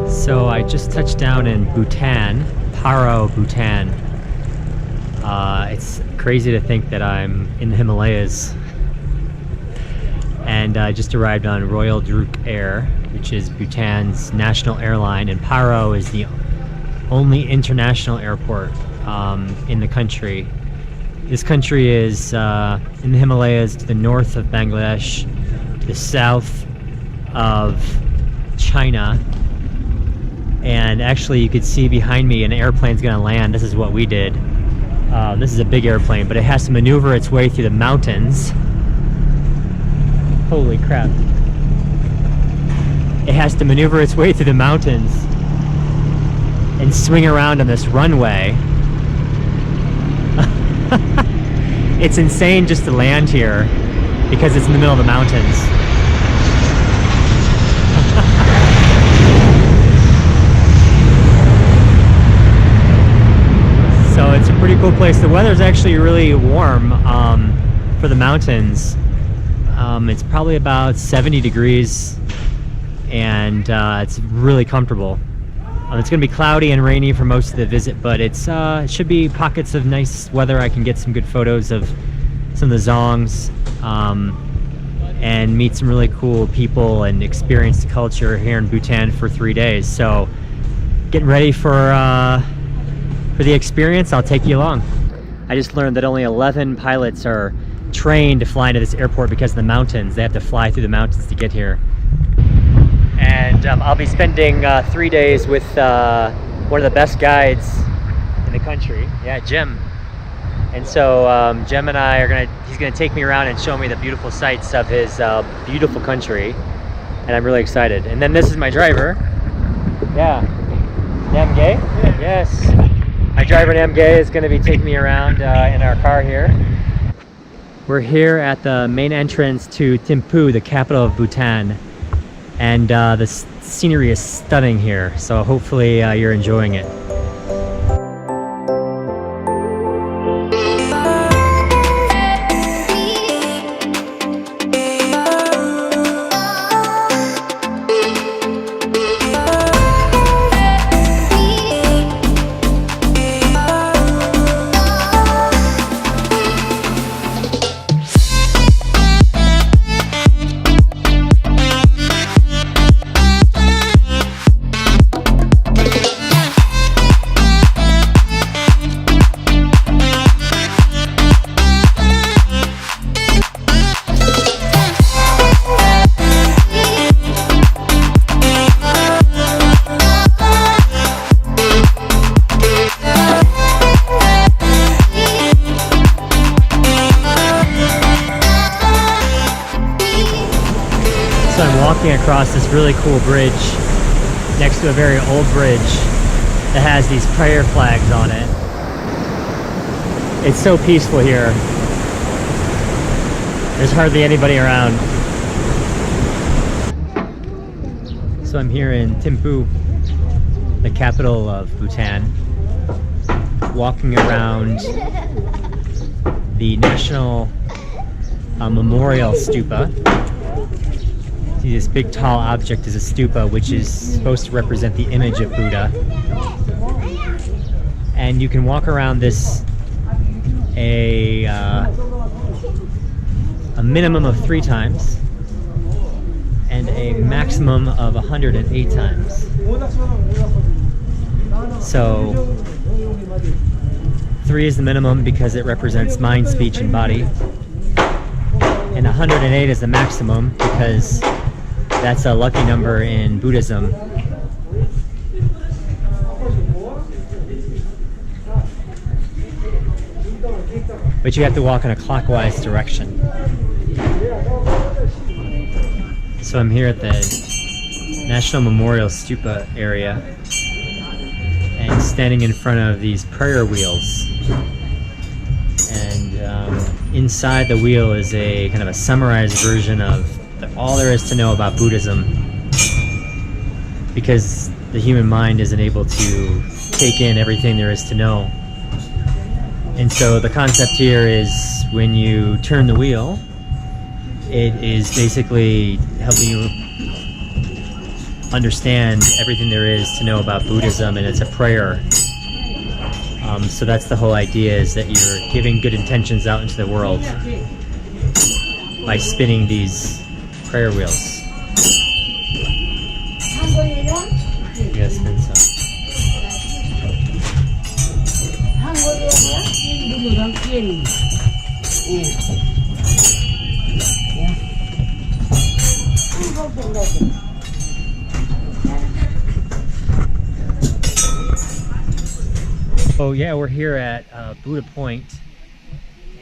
So I just touched down in Bhutan, Paro, Bhutan. It's crazy to think that I'm in the Himalayas. And I just arrived on Royal Druk Air, which is Bhutan's national airline, and Paro is the only international airport in the country. This country is in the Himalayas to the north of Bangladesh, to the south of China. And actually you could see behind me an airplane's gonna land. This is what we did. This is a big airplane, but it has to maneuver its way through the mountains. Holy crap. It has to maneuver its way through the mountains and swing around on this runway. It's insane just to land here because it's in the middle of the mountains. So it's a pretty cool place. The weather's actually really warm for the mountains. It's probably about 70 degrees and it's really comfortable. It's going to be cloudy and rainy for most of the visit, but it should be pockets of nice weather. I can get some good photos of some of the zongs and meet some really cool people and experience the culture here in Bhutan for 3 days. So getting ready for the experience. I'll take you along. I just learned that only 11 pilots are trained to fly into this airport because of the mountains. They have to fly through the mountains to get here. And I'll be spending 3 days with one of the best guides in the country. Yeah, Jim. And so Jim and I he's gonna take me around and show me the beautiful sights of his beautiful country. And I'm really excited. And then this is my driver. Yeah. Namgay? Yeah. Yes. My driver Namgay is gonna be taking me around in our car here. We're here at the main entrance to Thimphu, the capital of Bhutan. And the scenery is stunning here, so hopefully you're enjoying it. So I'm walking across this really cool bridge next to a very old bridge that has these prayer flags on it. It's so peaceful here. There's hardly anybody around. So I'm here in Thimphu, the capital of Bhutan, walking around the National Memorial Stupa. See, this big tall object is a stupa, which is supposed to represent the image of Buddha. And you can walk around this a minimum of 3 times and a maximum of 108 times. So 3 is the minimum because it represents mind, speech, and body. And 108 is the maximum because that's a lucky number in Buddhism. But you have to walk in a clockwise direction. So I'm here at the National Memorial Stupa area and standing in front of these prayer wheels. And inside the wheel is a kind of a summarized version of all there is to know about Buddhism, because the human mind isn't able to take in everything there is to know. And so the concept here is when you turn the wheel, it is basically helping you understand everything there is to know about Buddhism, and it's a prayer. So that's the whole idea, is that you're giving good intentions out into the world by spinning these prayer wheels. You gotta spin some. Oh yeah, we're here at Buddha Point,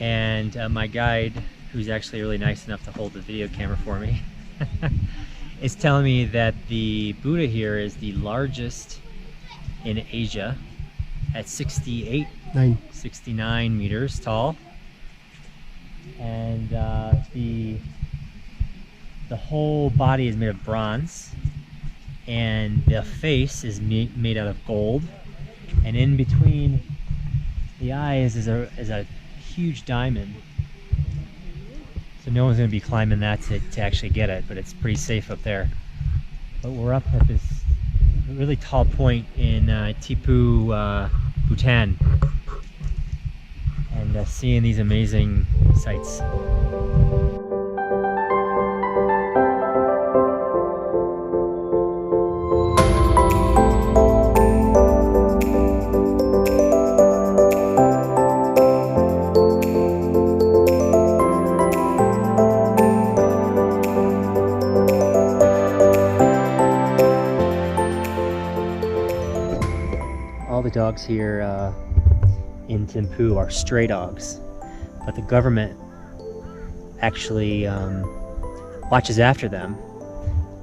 and my guide, who's actually really nice enough to hold the video camera for me, is telling me that the Buddha here is the largest in Asia at 69 meters tall, and the whole body is made of bronze, and the face is made out of gold, and in between the eyes is a huge diamond. So no one's going to be climbing that to actually get it, but it's pretty safe up there. But we're up at this really tall point in Thimphu, Bhutan, and seeing these amazing sights. All the dogs here in Thimphu are stray dogs, but the government actually watches after them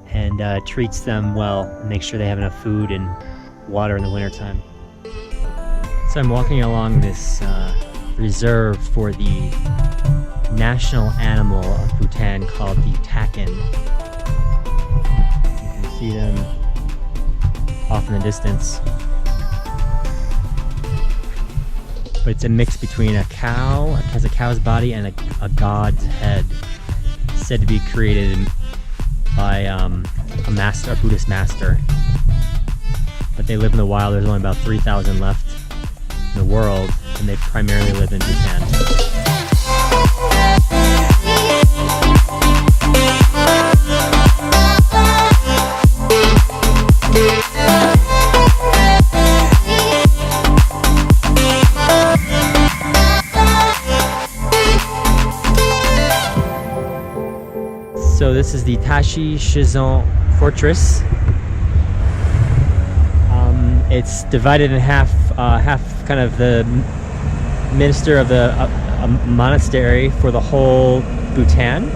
and treats them well, makes sure they have enough food and water in the wintertime. So I'm walking along this reserve for the national animal of Bhutan called the takin. You can see them off in the distance. But it's a mix between a cow, it has a cow's body, and a god's head, said to be created by a Buddhist master. But they live in the wild. There's only about 3,000 left in the world, and they primarily live in Bhutan. So this is the Tashi Shizong Fortress. It's divided in half, half kind of the minister of the monastery for the whole Bhutan,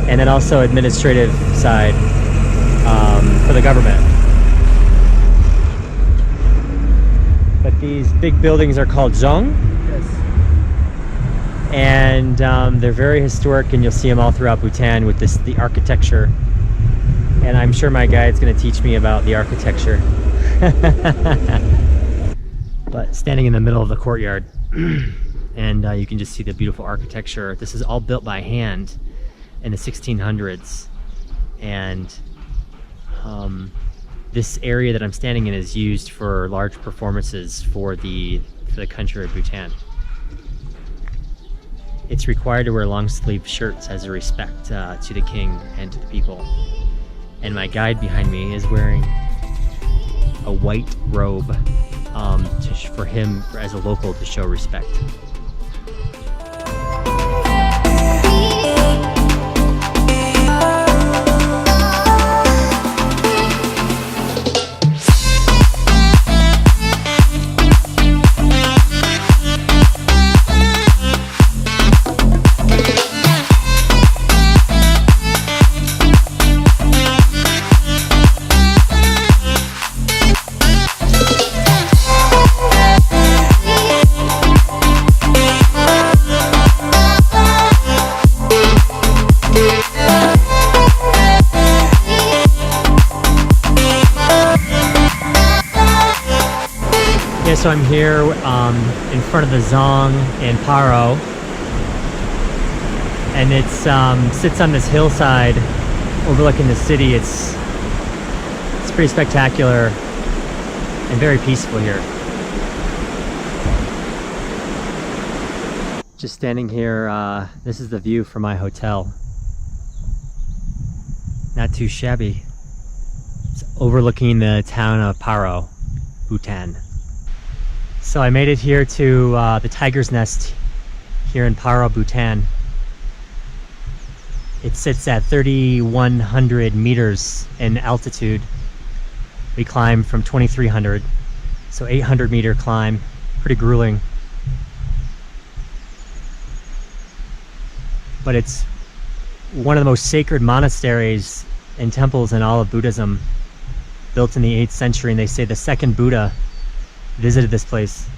and then also administrative side for the government. But these big buildings are called zong. And they're very historic, and you'll see them all throughout Bhutan with the architecture. And I'm sure my guide's going to teach me about the architecture. But standing in the middle of the courtyard, and you can just see the beautiful architecture. This is all built by hand in the 1600s, and this area that I'm standing in is used for large performances for the country of Bhutan. It's required to wear long-sleeve shirts as a respect to the king and to the people. And my guide behind me is wearing a white robe for him, as a local, to show respect. Okay, so I'm here in front of the Zong in Paro, and it sits on this hillside overlooking the city. It's pretty spectacular and very peaceful here. Just standing here, this is the view from my hotel. Not too shabby. It's overlooking the town of Paro, Bhutan. So I made it here to the Tiger's Nest here in Paro, Bhutan. It sits at 3,100 meters in altitude. We climbed from 2,300, so 800-meter climb, pretty grueling. But it's one of the most sacred monasteries and temples in all of Buddhism, built in the 8th century, and they say the second Buddha visited this place.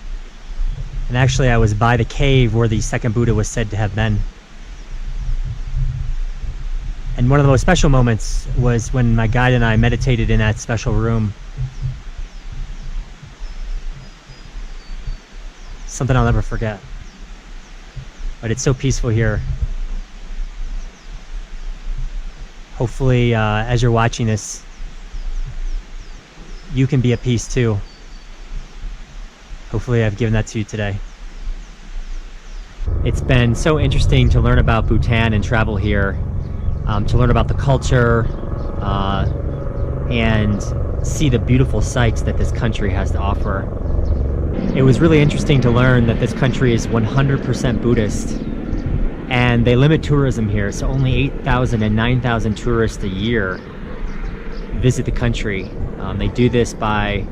And actually I was by the cave where the second Buddha was said to have been. And one of the most special moments was when my guide and I meditated in that special room. Something I'll never forget. But it's so peaceful here. Hopefully, as you're watching this, you can be at peace too. Hopefully I've given that to you today. It's been so interesting to learn about Bhutan and travel here, to learn about the culture, and see the beautiful sights that this country has to offer. It was really interesting to learn that this country is 100% Buddhist, and they limit tourism here, so only 8,000 and 9,000 tourists a year visit the country. They do this by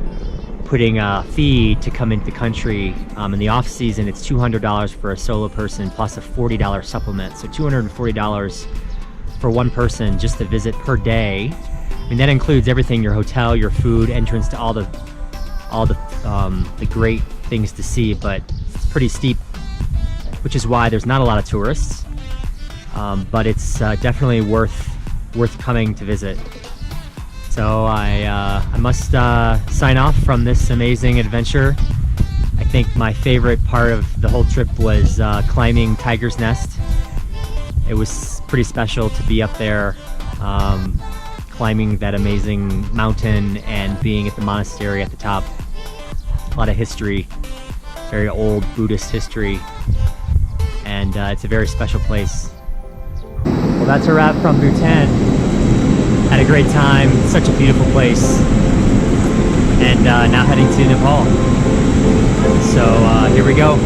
putting a fee to come into the country. In the off season, it's $200 for a solo person plus a $40 supplement, so $240 for one person just to visit per day. I mean, that includes everything: your hotel, your food, entrance to all the great things to see. But it's pretty steep, which is why there's not a lot of tourists. But it's definitely worth coming to visit. So I must sign off from this amazing adventure. I think my favorite part of the whole trip was climbing Tiger's Nest. It was pretty special to be up there, climbing that amazing mountain and being at the monastery at the top. A lot of history, very old Buddhist history, and it's a very special place. Well, that's a wrap from Bhutan. Had a great time, such a beautiful place, and now heading to Nepal. So here we go.